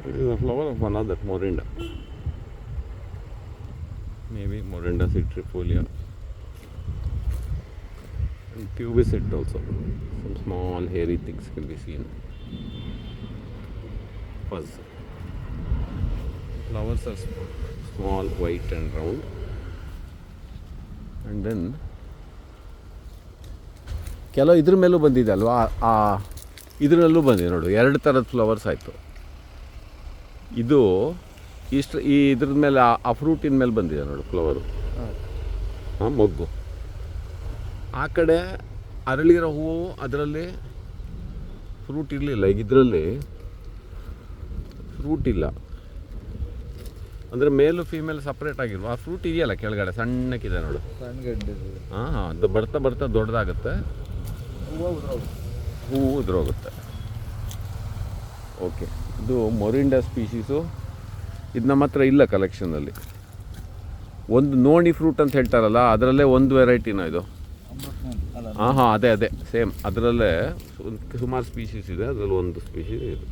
This is a flower of another Morinda. Maybe Morinda citrifolia. And pubescent also. Some small hairy things can be seen. Fuzz. Flowers are small, white and round. And then ಕೆಲವು ಇದ್ರ ಮೇಲೂ ಬಂದಿದೆ ಅಲ್ವಾ, ಇದರಲ್ಲೂ ಬಂದಿದೆ ನೋಡು, 2 ಥರದ flowers ಆಯಿತು. ಇದು ಇದ್ರದ ಮೇಲೆ ಆ ಫ್ರೂಟಿನ ಮೇಲೆ ಬಂದಿದೆ ನೋಡು ಫ್ಲವರು, ಹಾಂ ಮೊಗ್ಗು. ಆ ಕಡೆ ಅರಳಿರೋ ಹೂವು ಅದರಲ್ಲಿ ಫ್ರೂಟ್ ಇರಲಿಲ್ಲ. ಈಗ ಇದರಲ್ಲಿ ಫ್ರೂಟ್ ಇಲ್ಲ, ಅಂದರೆ ಮೇಲು ಫೀಮೇಲ್ ಸಪ್ರೇಟ್ ಆಗಿಲ್ವ. ಆ ಫ್ರೂಟ್ ಇದೆಯಲ್ಲ ಕೆಳಗಡೆ ಸಣ್ಣಕ್ಕಿದೆ ನೋಡು, ಹಾಂ ಅದು ಬರ್ತಾ ಬರ್ತಾ ದೊಡ್ಡದಾಗುತ್ತೆ, ಹೂವು ಉದುರೋಗುತ್ತೆ. ಓಕೆ, ಇದು ಮೊರಿಂಡಾ ಸ್ಪೀಶೀಸು. ಇದು ನಮ್ಮ ಹತ್ರ ಇಲ್ಲ ಕಲೆಕ್ಷನಲ್ಲಿ. ಒಂದು ನೋಣಿ ಫ್ರೂಟ್ ಅಂತ ಹೇಳ್ತಾರಲ್ಲ, ಅದರಲ್ಲೇ ಒಂದು ವೆರೈಟಿನ ಇದು. ಹಾಂ ಅದೇ ಸೇಮ್. ಅದರಲ್ಲೇ ಸುಮಾರು ಸ್ಪೀಶೀಸ್ ಇದೆ, ಅದರಲ್ಲಿ ಒಂದು ಸ್ಪೀಶೀಸ್ ಇದು.